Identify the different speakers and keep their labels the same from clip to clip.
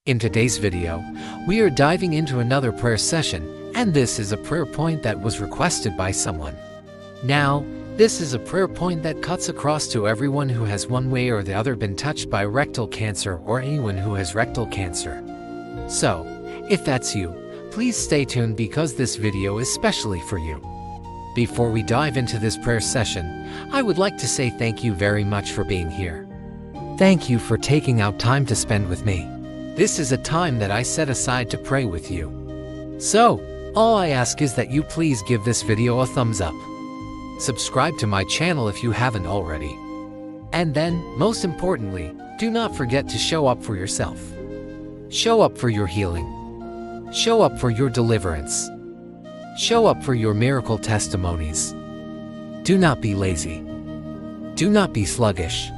Speaker 1: In today's video, we are diving into another prayer session, and this is a prayer point that was requested by someone. Now, this is a prayer point that cuts across to everyone who has one way or the other been touched by rectal cancer or anyone who has rectal cancer. So, if that's you, please stay tuned because this video is specially for you. Before we dive into this prayer session, I would like to say thank you very much for being here. Thank you for taking out time to spend with me. This is a time that I set aside to pray with you. So, all I ask is that you please give this video a thumbs up. Subscribe to my channel if you haven't already. And then, most importantly, do not forget to show up for yourself. Show up for your healing. Show up for your deliverance. Show up for your miracle testimonies. Do not be lazy. Do not be sluggish.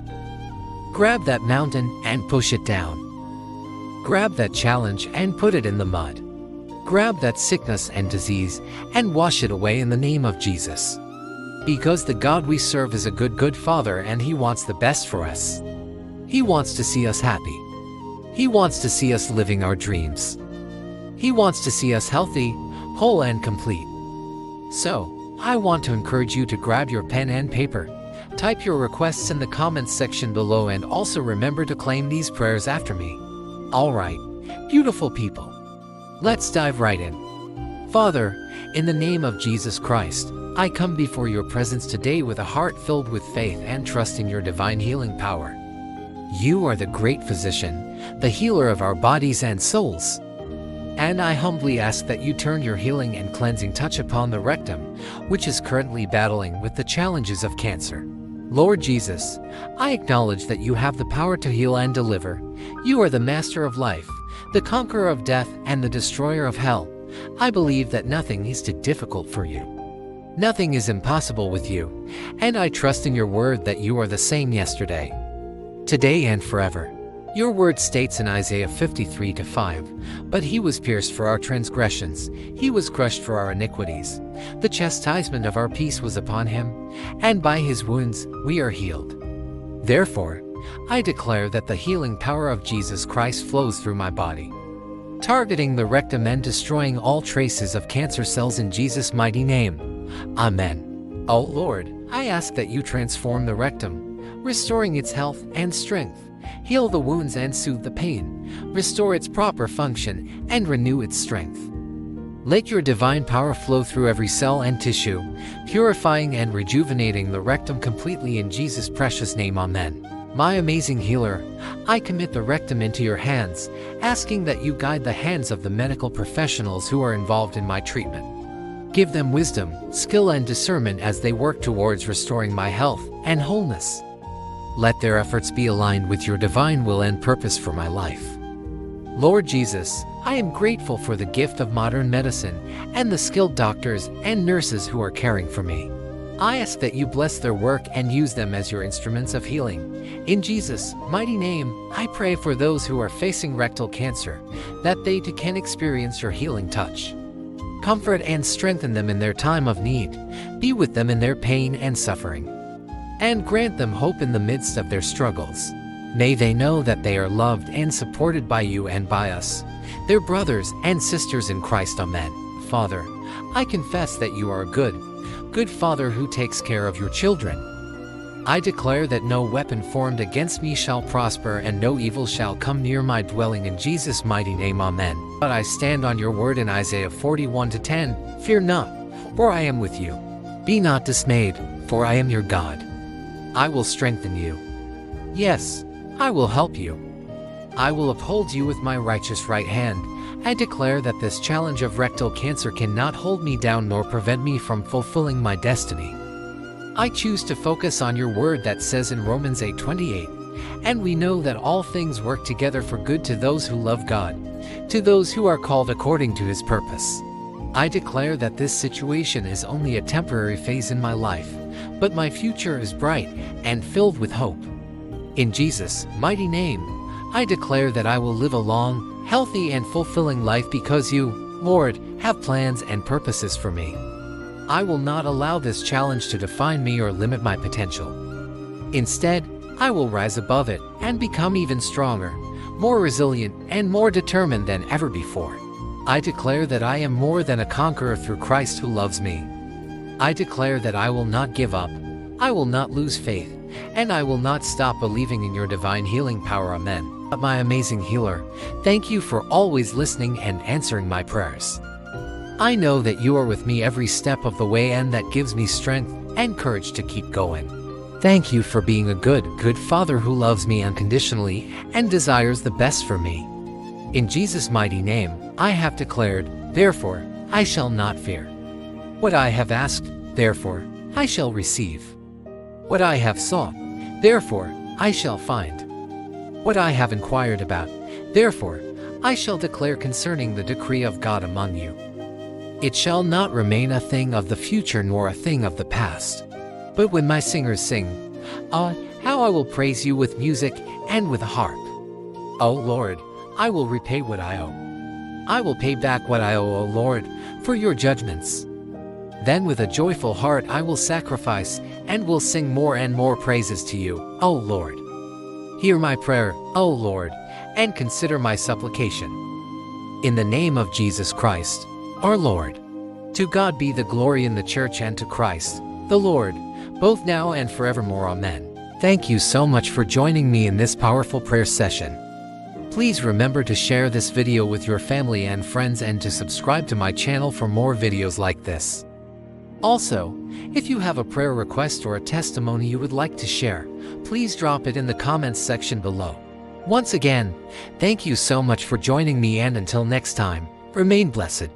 Speaker 1: Grab that mountain and push it down. Grab that challenge and put it in the mud. Grab that sickness and disease and wash it away in the name of Jesus. Because the God we serve is a good Father, and He wants the best for us. He wants to see us happy. He wants to see us living our dreams. He wants to see us healthy, whole and complete. So, I want to encourage you to grab your pen and paper. Type your requests in the comments section below, and also remember to claim these prayers after me. Alright, beautiful people. Let's dive right in. Father, in the name of Jesus Christ, I come before your presence today with a heart filled with faith and trust in your divine healing power. You are the great physician, the healer of our bodies and souls. And I humbly ask that you turn your healing and cleansing touch upon the rectum, which is currently battling with the challenges of cancer. Lord Jesus, I acknowledge that you have the power to heal and deliver. You are the master of life, the conqueror of death, and the destroyer of hell. I believe that nothing is too difficult for you. Nothing is impossible with you, and I trust in your word that you are the same yesterday, today, and forever. Your word states in Isaiah 53:5, "But he was pierced for our transgressions, he was crushed for our iniquities. The chastisement of our peace was upon him, and by his wounds we are healed." Therefore, I declare that the healing power of Jesus Christ flows through my body, targeting the rectum and destroying all traces of cancer cells in Jesus' mighty name. Amen. Oh Lord, I ask that you transform the rectum, restoring its health and strength. Heal the wounds and soothe the pain. Restore its proper function and renew its strength. Let your divine power flow through every cell and tissue, purifying and rejuvenating the rectum completely in Jesus' precious name. Amen. My amazing healer, I commit the rectum into your hands, asking that you guide the hands of the medical professionals who are involved in my treatment. Give them wisdom, skill, and discernment as they work towards restoring my health and wholeness. Let their efforts be aligned with your divine will and purpose for my life. Lord Jesus, I am grateful for the gift of modern medicine and the skilled doctors and nurses who are caring for me. I ask that you bless their work and use them as your instruments of healing. In Jesus' mighty name, I pray for those who are facing rectal cancer, that they too can experience your healing touch. Comfort and strengthen them in their time of need. Be with them in their pain and suffering, and grant them hope in the midst of their struggles. May they know that they are loved and supported by you and by us, their brothers and sisters in Christ. Amen. Father, I confess that you are a good Father who takes care of your children. I declare that no weapon formed against me shall prosper, and no evil shall come near my dwelling in Jesus' mighty name. Amen. But I stand on your word in Isaiah 41:10, "Fear not, for I am with you. Be not dismayed, for I am your God. I will strengthen you. Yes, I will help you. I will uphold you with my righteous right hand." I declare that this challenge of rectal cancer cannot hold me down nor prevent me from fulfilling my destiny. I choose to focus on your word that says in Romans 8:28, "And we know that all things work together for good to those who love God, to those who are called according to his purpose." I declare that this situation is only a temporary phase in my life, but my future is bright and filled with hope. In Jesus' mighty name, I declare that I will live a long, healthy, and fulfilling life because you, Lord, have plans and purposes for me. I will not allow this challenge to define me or limit my potential. Instead, I will rise above it and become even stronger, more resilient, and more determined than ever before. I declare that I am more than a conqueror through Christ who loves me. I declare that I will not give up, I will not lose faith, and I will not stop believing in your divine healing power. Amen. My amazing healer, thank you for always listening and answering my prayers. I know that you are with me every step of the way, and that gives me strength and courage to keep going. Thank you for being a good Father who loves me unconditionally and desires the best for me. In Jesus' mighty name, I have declared, therefore, I shall not fear. What I have asked, therefore, I shall receive. What I have sought, therefore, I shall find. What I have inquired about, therefore, I shall declare concerning the decree of God among you. It shall not remain a thing of the future nor a thing of the past. But when my singers sing, how I will praise you with music and with a harp. O Lord, I will repay what I owe. I will pay back what I owe, O Lord, for your judgments. Then with a joyful heart I will sacrifice and will sing more and more praises to you, O Lord. Hear my prayer, O Lord, and consider my supplication. In the name of Jesus Christ, our Lord. To God be the glory in the church and to Christ, the Lord, both now and forevermore. Amen. Thank you so much for joining me in this powerful prayer session. Please remember to share this video with your family and friends and to subscribe to my channel for more videos like this. Also, if you have a prayer request or a testimony you would like to share, please drop it in the comments section below. Once again, thank you so much for joining me, and until next time, remain blessed.